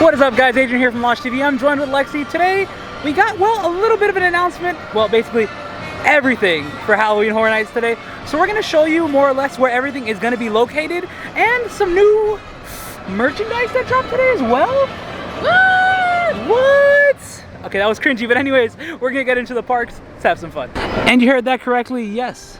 What is up, guys? Adrian here from Launch TV. I'm joined with Lexi. Today we got, well, a little bit of an announcement. Well, basically everything for Halloween Horror Nights today. So we're going to show you more or less where everything is going to be located and some new merchandise that dropped today as well. What? Okay, that was cringy, but anyways, we're going to get into the parks. Let's have some fun. And you heard that correctly. Yes.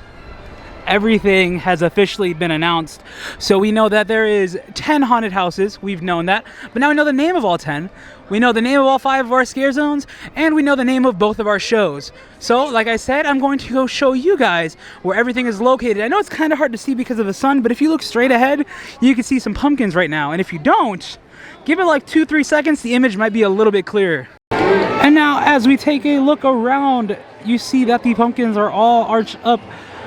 Everything has officially been announced. So we know that there is 10 haunted houses. We've known that. But now we know the name of all 10. We know the name of all 5 of our scare zones. And we know the name of both of our shows. So, like I said, I'm going to go show you guys where everything is located. I know it's kind of hard to see because of the sun, but if you look straight ahead, you can see some pumpkins right now. And if you don't, give it like 2-3 seconds, the image might be a little bit clearer. And now, as we take a look around, you see that the pumpkins are all arched up.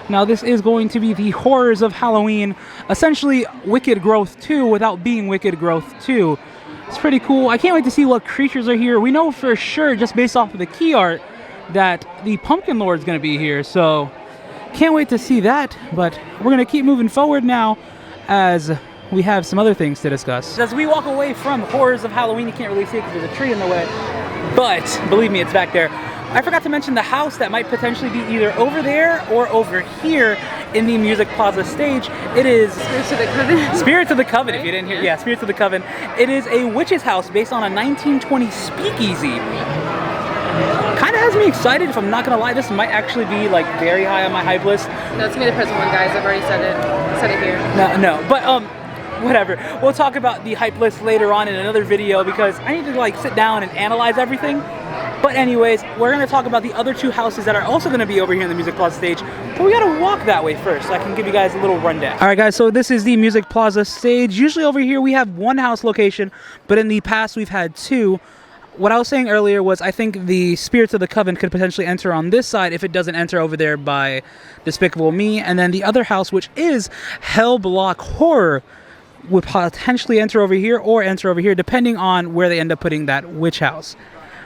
Now this is going to be the horrors of Halloween, essentially Wicked Growth 2 without being Wicked Growth 2. It's pretty cool. I can't wait to see what creatures are here. We know for sure, just based off of the key art, that the Pumpkin Lord is going to be here, so can't wait to see that. But we're going to keep moving forward now as we have some other things to discuss. As we walk away from horrors of Halloween, you can't really see it because there's a tree in the way, but believe me, it's back there. I forgot to mention the house that might potentially be either over there or over here in the Music Plaza stage. It is Spirits of the Coven. Spirits of the Coven, if you didn't hear. Yeah, Spirits of the Coven. It is a witch's house based on a 1920 speakeasy. Kind of has me excited, if I'm not gonna lie. This might actually be like very high on my hype list. No, it's gonna be the present one, guys. I've already said it here. No, but whatever. We'll talk about the hype list later on in another video because I need to like sit down and analyze everything. But anyways, we're going to talk about the other 2 houses that are also going to be over here in the Music Plaza stage. But we got to walk that way first, so I can give you guys a little rundown. All right, guys, so this is the Music Plaza stage. Usually over here we have 1 house location, but in the past we've had 2. What I was saying earlier was I think the Spirits of the Coven could potentially enter on this side if it doesn't enter over there by Despicable Me. And then the other house, which is Hell Block Horror, would potentially enter over here or enter over here, depending on where they end up putting that witch house.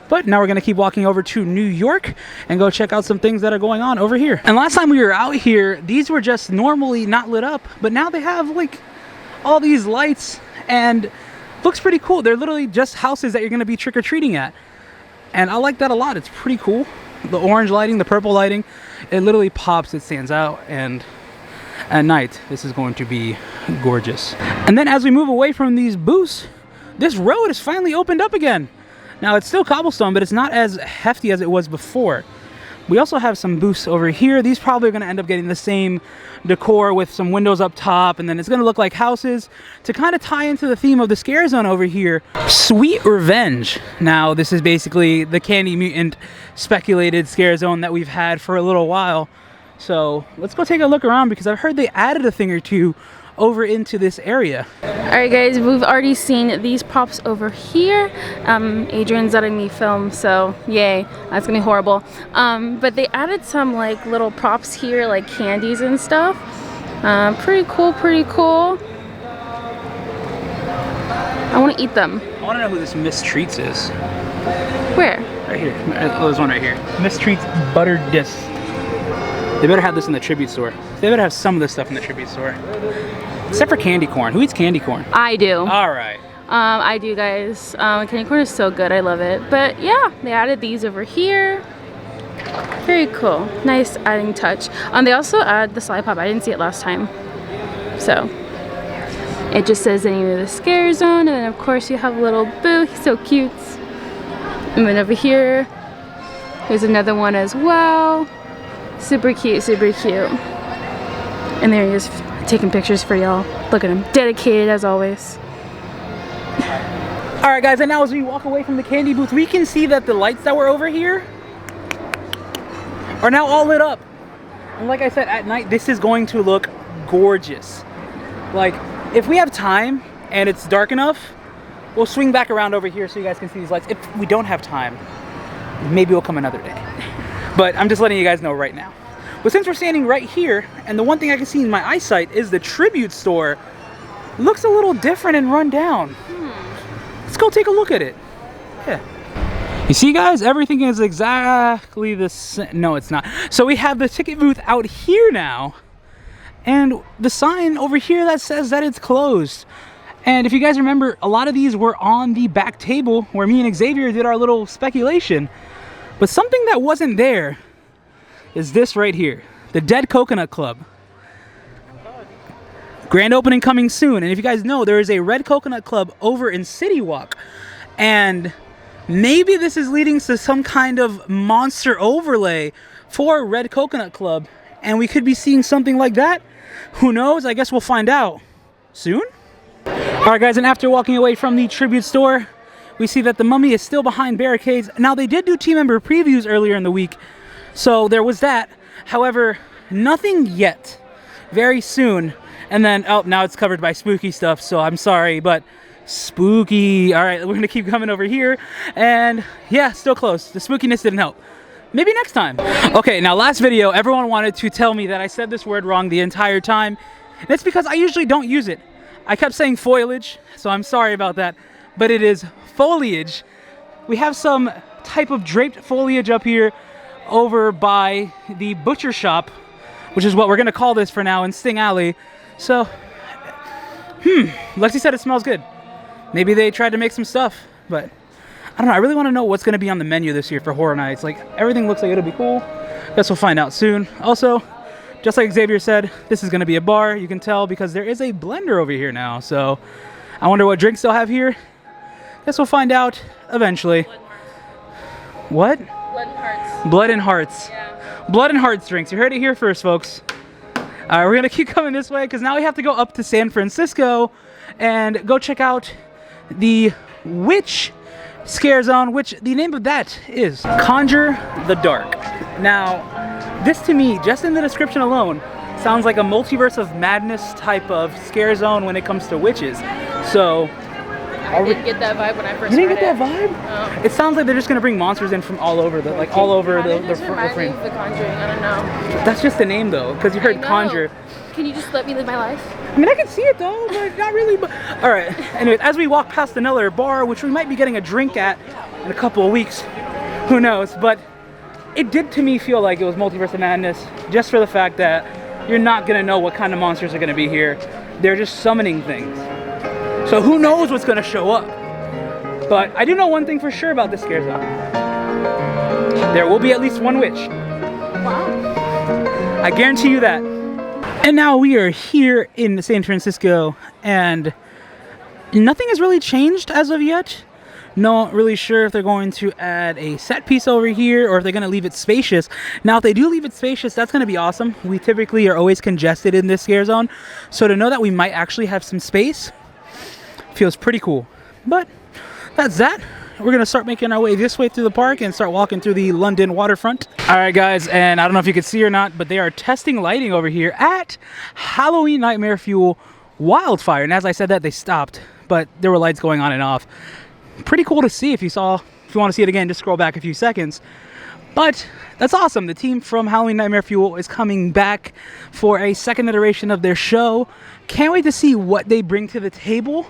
But now we're going to keep walking over to New York and go check out some things that are going on over here. And last time we were out here, these were just normally not lit up, but now they have like all these lights and looks pretty cool. They're literally just houses that you're going to be trick-or-treating at. And I like that a lot. It's pretty cool. The orange lighting, the purple lighting, it literally pops, it stands out, and at night, this is going to be gorgeous. And then as we move away from these booths, this road is finally opened up again. Now it's still cobblestone, but it's not as hefty as it was before. We also have some booths over here. These probably are going to end up getting the same decor with some windows up top, and then it's going to look like houses to kind of tie into the theme of the scare zone over here. Sweet Revenge. Now this is basically the Candy Mutant speculated scare zone that we've had for a little while. So let's go take a look around because I've heard they added a thing or 2 over into this area. Alright guys, we've already seen these props over here. Adrian's letting me film, so yay, that's gonna be horrible. But they added some like little props here, like candies and stuff. Pretty cool, pretty cool. I want to eat them. I want to know who this Miss Treats is. Where? Right here. Oh, there's one right here. Miss Treats Buttered Disc. They better have this in the tribute store. They better have some of this stuff in the tribute store. Except for candy corn. Who eats candy corn? I do. All right. I do, guys. Candy corn is so good. I love it. But yeah, they added these over here. Very cool. Nice adding touch. They also add the slide pop. I didn't see it last time. So it just says the name of the scare zone, and then of course you have a little boo. He's so cute. And then over here, there's another one as well. Super cute, super cute. And there he is, taking pictures for y'all. Look at him, dedicated as always. All right, guys, and now as we walk away from the candy booth, we can see that the lights that were over here are now all lit up. And like I said, at night, this is going to look gorgeous. Like, if we have time and it's dark enough, we'll swing back around over here so you guys can see these lights. If we don't have time, maybe we'll come another day. But I'm just letting you guys know right now. But since we're standing right here, and the one thing I can see in my eyesight is the tribute store looks a little different and run down. Let's go take a look at it. Yeah. You see, guys, everything is exactly the same. No, it's not. So we have the ticket booth out here now, and the sign over here that says that it's closed. And if you guys remember, a lot of these were on the back table where me and Xavier did our little speculation. But something that wasn't there is this right here, the Dead Coconut Club. Grand opening coming soon. And if you guys know, there is a Red Coconut Club over in City Walk. And maybe this is leading to some kind of monster overlay for Red Coconut Club. And we could be seeing something like that. Who knows? I guess we'll find out soon. Alright guys, and after walking away from the tribute store, we see that the mummy is still behind barricades. Now they did do team member previews earlier in the week, so there was that. However, nothing yet. Very soon. And then, oh, now it's covered by spooky stuff, so I'm sorry, but spooky. Alright, we're gonna keep coming over here. And yeah, still close. The spookiness didn't help. Maybe next time. Okay, now last video, everyone wanted to tell me that I said this word wrong the entire time. And it's because I usually don't use it. I kept saying foliage, so I'm sorry about that, but it is foliage. We have some type of draped foliage up here over by the butcher shop, which is what we're gonna call this for now in Sting Alley. So, Lexi said it smells good. Maybe they tried to make some stuff, but I don't know. I really wanna know what's gonna be on the menu this year for Horror Nights. Like, everything looks like it'll be cool. Guess we'll find out soon. Also, just like Xavier said, this is going to be a bar. You can tell because there is a blender over here now. So I wonder what drinks they'll have here. Guess we'll find out eventually. What? Blood and hearts. Blood and hearts. Yeah. Blood and hearts drinks. You heard it here first, folks. All right, we're going to keep coming this way because now we have to go up to San Francisco and go check out the Witch Scare Zone, which the name of that is Conjure the Dark. Now, this to me, just in the description alone, sounds like a multiverse of madness type of scare zone when it comes to witches. So, I didn't get that vibe when I first you didn't read get that it. vibe? No. It sounds like they're just gonna bring monsters in from all over the all over the frame. The Conjuring. I don't know. That's just the name though, because you heard I know. Conjure. Can you just let me live my life? I mean, I can see it though, but not really. But all right. Anyways, as we walk past another bar, which we might be getting a drink at in a couple of weeks, who knows? But it did to me feel like it was Multiverse of Madness, just for the fact that you're not gonna know what kind of monsters are gonna be here. They're just summoning things. So who knows what's gonna show up? But I do know one thing for sure about this scare zone. There will be at least one witch. Wow. I guarantee you that. And now we are here in San Francisco, and nothing has really changed as of yet. Not really sure if they're going to add a set piece over here or if they're going to leave it spacious. Now, if they do leave it spacious, that's going to be awesome. We typically are always congested in this scare zone. So to know that we might actually have some space feels pretty cool. But that's that. We're going to start making our way this way through the park and start walking through the London waterfront. All right, guys, and I don't know if you can see or not, but they are testing lighting over here at Halloween Nightmare Fuel Wildfire. And as I said that, they stopped, but there were lights going on and off. Pretty cool to see. If you want to see it again, just scroll back a few seconds. But that's awesome. The team from Halloween Nightmare Fuel is coming back for a second iteration of their show. Can't wait to see what they bring to the table,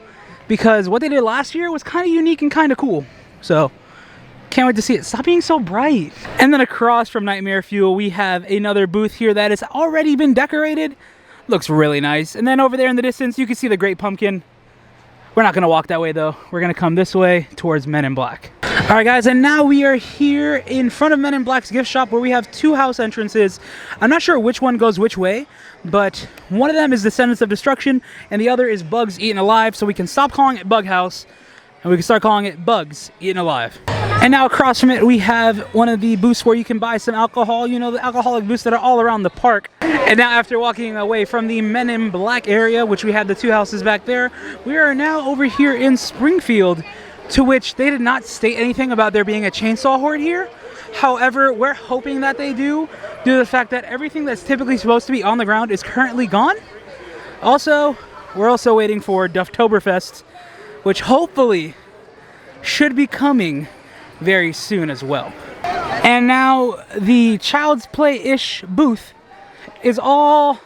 because what they did last year was kind of unique and kind of cool. So can't wait to see it. Stop being so bright. And then across from Nightmare Fuel, we have another booth here that has already been decorated. Looks really nice. And then over there in the distance, you can see the Great Pumpkin. We're not gonna walk that way though. We're gonna come this way towards Men in Black. All right, guys, and now we are here in front of Men in Black's gift shop, where we have two house entrances. I'm not sure which one goes which way, but one of them is Descendants of Destruction, and the other is Bugs Eaten Alive. So we can stop calling it Bug House, and we can start calling it Bugs Eaten Alive. And now across from it, we have one of the booths where you can buy some alcohol. You know, the alcoholic booths that are all around the park. And now after walking away from the Men in Black area, which we had the two houses back there, we are now over here in Springfield, to which they did not state anything about there being a chainsaw horde here. However, we're hoping that they do, due to the fact that everything that's typically supposed to be on the ground is currently gone. Also, we're also waiting for Dufftoberfest, which hopefully should be coming very soon as well. And now the Child's Play-ish booth is all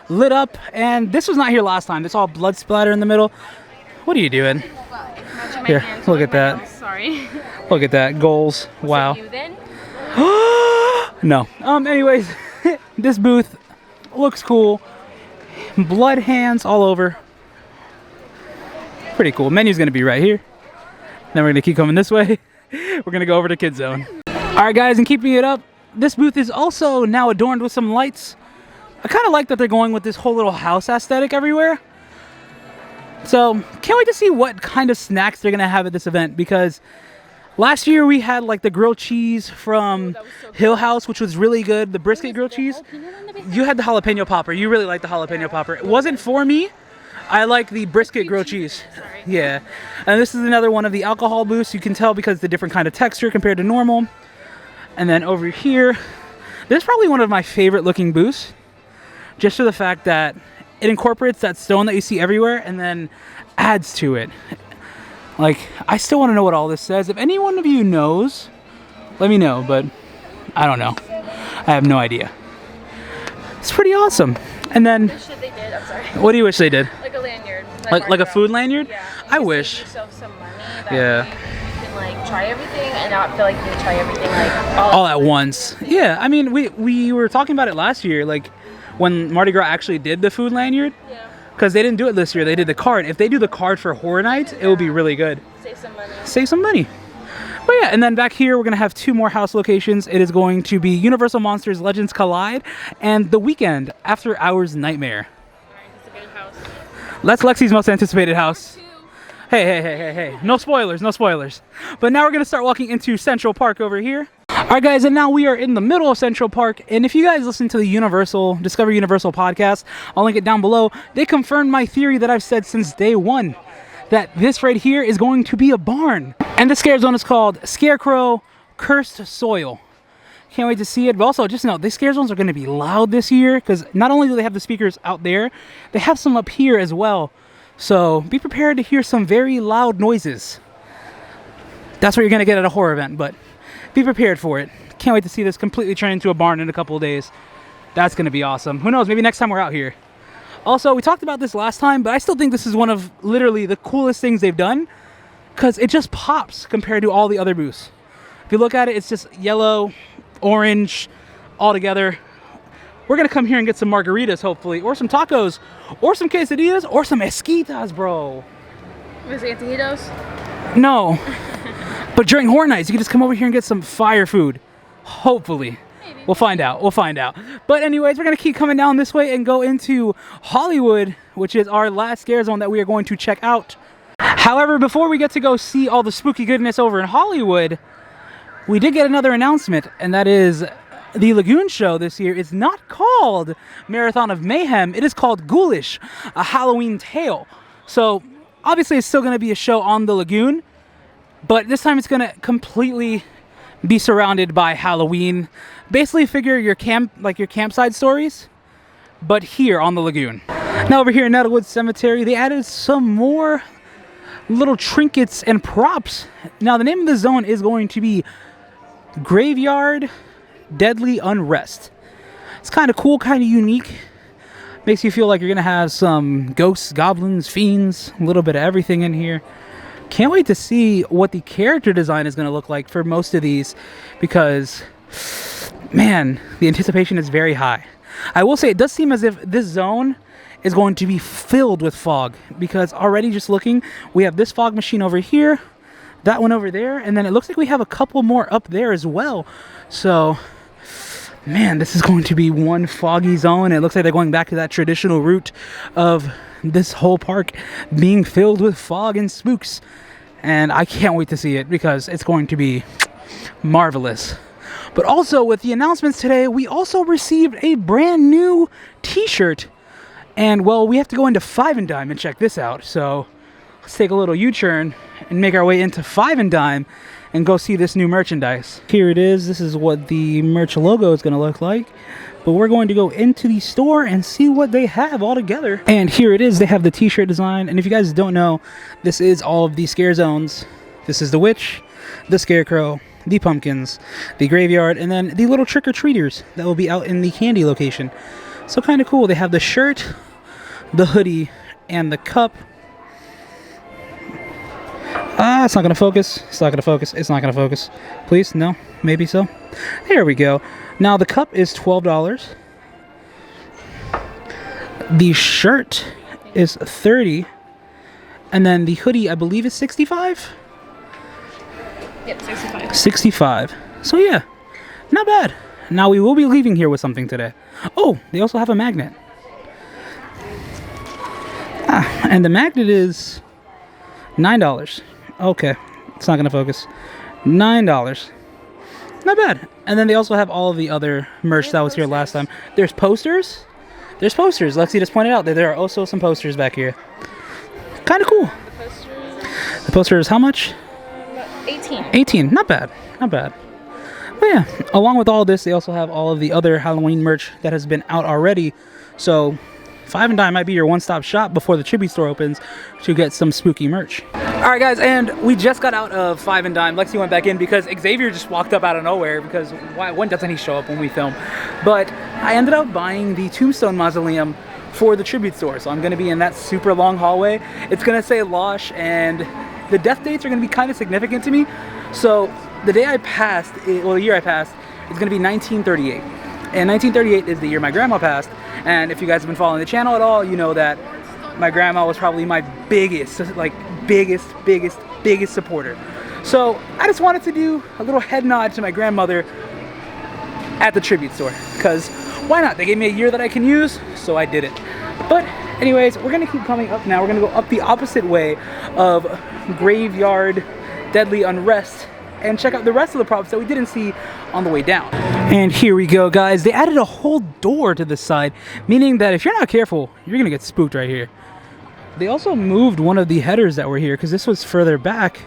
lit up, and this was not here last time. It's all blood splatter in the middle. What are you doing? Here, look at that. Sorry. Look at that. Goals. Wow. You then? No. Anyways, this booth looks cool. Blood hands all over. Pretty cool. Menu's gonna be right here. Then we're gonna keep coming this way. We're gonna go over to Kids Zone. All right, guys, and keeping it up, this booth is also now adorned with some lights. I kind of like that they're going with this whole little house aesthetic everywhere. So can't wait to see what kind of snacks they're gonna have at this event, because last year we had like the grilled cheese from Hill House, which was really good. The brisket grilled cheese. You had the jalapeno popper. You really liked the jalapeno popper. It wasn't for me. I like the brisket grilled cheese. Yeah. And this is another one of the alcohol booths. You can tell because the different kind of texture compared to normal. And then over here, this is probably one of my favorite looking booths, just for the fact that it incorporates that stone that you see everywhere and then adds to it. Like, I still want to know what all this says. If any one of you knows, let me know, but I don't know. I have no idea. It's pretty awesome. And then, I wish that they did. I'm sorry. What do you wish they did? Like a lanyard. Like a food lanyard? Yeah. I wish. Save yourself some money. That Yeah. You can like try everything and not feel like you try everything like All at once. Yeah, I mean, we were talking about it last year, like when Mardi Gras actually did the food lanyard. Yeah. Because they didn't do it this year, they did the card. If they do the card for Horror Night, it will be really good. Save some money. Save some money. But yeah, and then back here we're gonna have two more house locations. It is going to be Universal Monsters Legends Collide and The Weekend After Hours Nightmare. Alright, that's a good house. That's Lexi's most anticipated house. Hey. No spoilers, no spoilers. But now we're gonna start walking into Central Park over here. Alright guys, and now we are in the middle of Central Park, and if you guys listen to the Discover Universal podcast, I'll link it down below. They confirmed my theory that I've said since day one, that this right here is going to be a barn. And the scare zone is called Scarecrow Cursed Soil. Can't wait to see it. But also, just know, these scare zones are going to be loud this year, because not only do they have the speakers out there, they have some up here as well. So be prepared to hear some very loud noises. That's what you're going to get at a horror event, but be prepared for it. Can't wait to see this completely turn into a barn in a couple of days. That's going to be awesome. Who knows, maybe next time we're out here. Also, we talked about this last time, but I still think this is one of literally the coolest things they've done, because it just pops compared to all the other booths. If you look at it, it's just yellow, orange, all together. We're going to come here and get some margaritas, hopefully, or some tacos, or some quesadillas, or some esquitas, bro. Was it antojitos? No. But during Horror Nights, you can just come over here and get some fire food. Hopefully. Maybe. We'll find out. But anyways, we're going to keep coming down this way and go into Hollywood, which is our last scare zone that we are going to check out. However, before we get to go see all the spooky goodness over in Hollywood, we did get another announcement, and that is the Lagoon show this year is not called Marathon of Mayhem. It is called Ghoulish, a Halloween Tale. So obviously it's still going to be a show on the Lagoon, but this time it's going to completely be surrounded by Halloween. Basically figure your campsite stories, but here on the Lagoon. Now over here in Nettlewood Cemetery, they added some more little trinkets and props. Now the name of the zone is going to be Graveyard Deadly Unrest. It's kind of cool, kind of unique. Makes you feel like you're going to have some ghosts, goblins, fiends, a little bit of everything in here. Can't wait to see what the character design is going to look like for most of these, because, man, the anticipation is very high. I will say it does seem as if this zone is going to be filled with fog, because already just looking, we have this fog machine over here, that one over there, and then it looks like we have a couple more up there as well. So, man, this is going to be one foggy zone. It looks like they're going back to that traditional route of this whole park being filled with fog and spooks. And I can't wait to see it, because it's going to be marvelous. But also, with the announcements today, we also received a brand new t-shirt. And, well, we have to go into Five and Dime and check this out. So let's take a little U-turn and make our way into Five and Dime and go see this new merchandise. Here it is. This is what the merch logo is going to look like. But we're going to go into the store and see what they have all together. And here it is. They have the t-shirt design. And if you guys don't know, this is all of the scare zones. This is the witch, the scarecrow, the pumpkins, the graveyard, and then the little trick-or-treaters that will be out in the candy location. So kind of cool. They have the shirt, the hoodie, and the cup. It's not going to focus. It's not going to focus. It's not going to focus. Please? No? Maybe so? There we go. Now, the cup is $12. The shirt is $30. And then the hoodie, I believe, is 65. Yep, 65. 65. So yeah, not bad. Now we will be leaving here with something today. Oh, they also have a magnet. And the magnet is $9. Okay, it's not gonna focus. $9. Not bad. And then they also have all of the other merch that was here last time. There's posters. There's posters. Lexi just pointed out that there are also some posters back here. Kind of cool. The posters, how much? 18. 18. Not bad. Not bad. But yeah, along with all this, they also have all of the other Halloween merch that has been out already. So Five and Dime might be your one-stop shop before the tribute store opens to get some spooky merch. All right, guys, and we just got out of Five and Dime. Lexi went back in because Xavier just walked up out of nowhere because when doesn't he show up when we film? But I ended up buying the Tombstone Mausoleum for the tribute store. So I'm gonna be in that super long hallway. It's gonna say Losh, and the death dates are gonna be kind of significant to me. So the day I passed, well, the year I passed, it's gonna be 1938. And 1938 is the year my grandma passed. And if you guys have been following the channel at all, you know that my grandma was probably my biggest supporter. So I just wanted to do a little head nod to my grandmother at the tribute store, because why not? They gave me a year that I can use, so I did it. But anyways, we're gonna keep coming up now. We're gonna go up the opposite way of Graveyard Deadly Unrest and check out the rest of the props that we didn't see on the way down. And here we go, guys. They added a whole door to this side, meaning that if you're not careful, you're gonna get spooked right here. They also moved one of the headers that were here because this was further back.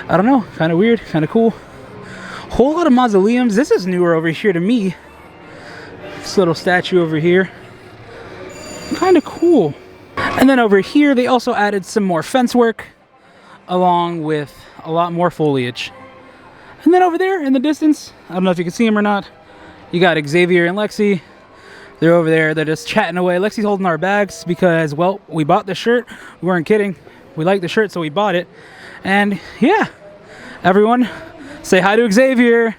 I don't know, kind of weird, kind of cool. Whole lot of mausoleums. This is newer over here to me. This little statue over here, kind of cool. And then over here, they also added some more fence work along with a lot more foliage. And then over there in the distance, I don't know if you can see them or not, you got Xavier and Lexi. They're over there, they're just chatting away. Lexi's holding our bags because, well, we bought the shirt. We weren't kidding. We liked the shirt, so we bought it. And yeah, everyone, say hi to Xavier.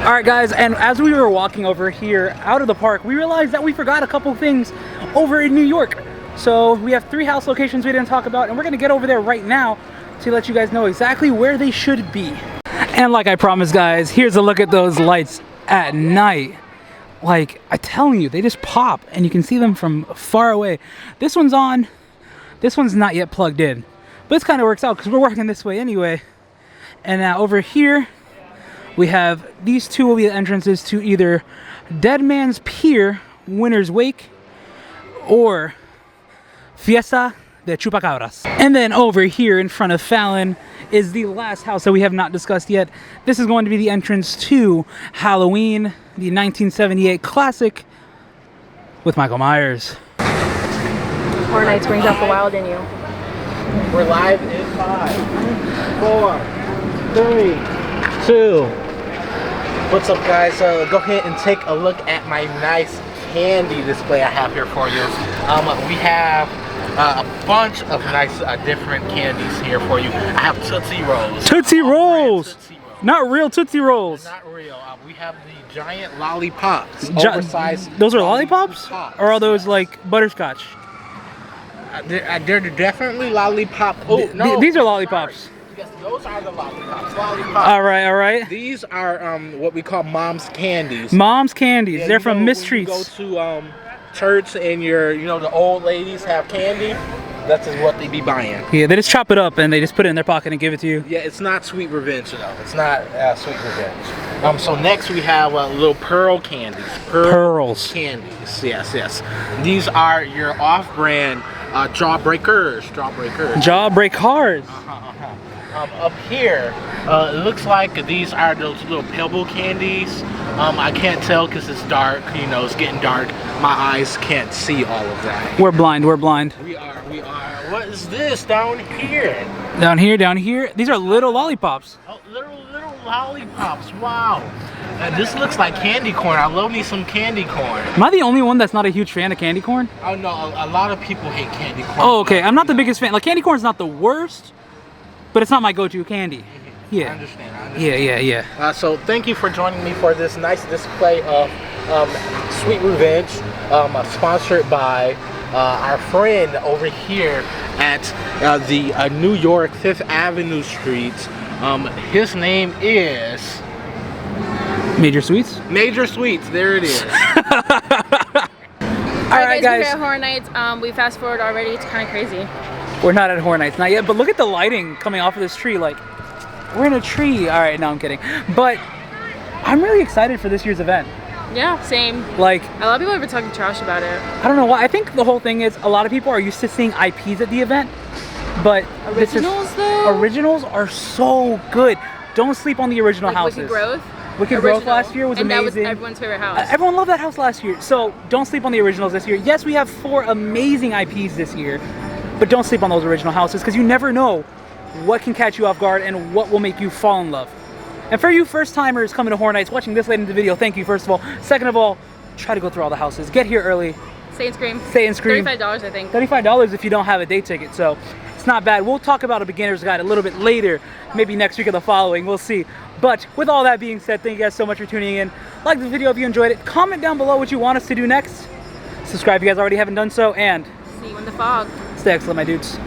All right, guys, and as we were walking over here out of the park, we realized that we forgot a couple things over in New York. So we have 3 house locations we didn't talk about, and we're gonna get over there right now to let you guys know exactly where they should be. And like I promised, guys, here's a look at those lights at night. Like, I'm telling you, they just pop and you can see them from far away. This one's on, this one's not yet plugged in, but this kind of works out because we're working this way anyway. And now over here, we have these two will be the entrances to either Dead Man's Pier, Winter's Wake, or Fiesta de Chupacabras. And then over here in front of Fallon is the last house that we have not discussed yet. This is going to be the entrance to Halloween, the 1978 classic with Michael Myers. Horror Nights brings out the wild in you. We're live in 5, 4, 3, 2. What's up, guys? Go ahead and take a look at my nice candy display I have here for you. We have a bunch of nice different candies here for you. I have Tootsie Rolls. Tootsie Rolls! Tootsie Rolls. Not real Tootsie Rolls. Not real. We have the giant lollipops. Oversized. Those are lollipops? Or are those like butterscotch? They're definitely lollipop. Oh, no. These are lollipops. Yes, those are the lollipops. All right, all right. These are what we call mom's candies. Mom's candies. Yeah, they're from Miss when Treats. you go to church and the old ladies have candy. That's just what they be buying. Yeah, they just chop it up and they just put it in their pocket and give it to you. Yeah, it's not Sweet Revenge though. It's not Sweet Revenge. So next we have little pearl candies. Pearls. Candies. Yes, yes. These are your off-brand jawbreakers. Jawbreakers. Up here, it looks like these are those little pebble candies. I can't tell because it's dark. It's getting dark. My eyes can't see all of that. We're blind. We're blind. We are. What is this down here? Down here. These are little lollipops. Oh, little lollipops. Wow. This looks like candy corn. I love me some candy corn. Am I the only one that's not a huge fan of candy corn? Oh no, a lot of people hate candy corn. Oh, okay. I'm not the biggest fan. Like, candy corn's not the worst, but it's not my go-to candy. Yeah. I understand. Yeah. So thank you for joining me for this nice display of Sweet Revenge. sponsored by our friend over here at the New York 5th Avenue Street. His name is Major Sweets. Major Sweets. There it is. Alright guys, we're here at Horror Nights. We fast forward already. It's kind of crazy. We're not at Horror Nights, not yet, but look at the lighting coming off of this tree. Like, we're in a tree. All right, no, I'm kidding. But I'm really excited for this year's event. Yeah, same. Like, a lot of people have been talking trash about it. I don't know why. I think the whole thing is a lot of people are used to seeing IPs at the event, but originals though? Originals are so good. Don't sleep on the original houses. Wicked Growth? Wicked Growth last year was and amazing. That was everyone's favorite house. Everyone loved that house last year. So don't sleep on the originals this year. Yes, we have 4 amazing IPs this year, but don't sleep on those original houses because you never know what can catch you off guard and what will make you fall in love. And for you first timers coming to Horror Nights, watching this late in the video, thank you first of all. Second of all, try to go through all the houses. Get here early. Stay and scream. Stay and scream. $35 I think. $35 if you don't have a day ticket. So it's not bad. We'll talk about a beginner's guide a little bit later, maybe next week or the following. We'll see. But with all that being said, thank you guys so much for tuning in. Like this video if you enjoyed it. Comment down below what you want us to do next. Subscribe if you guys already haven't done so. And see you in the fog. stay excellent, my dudes.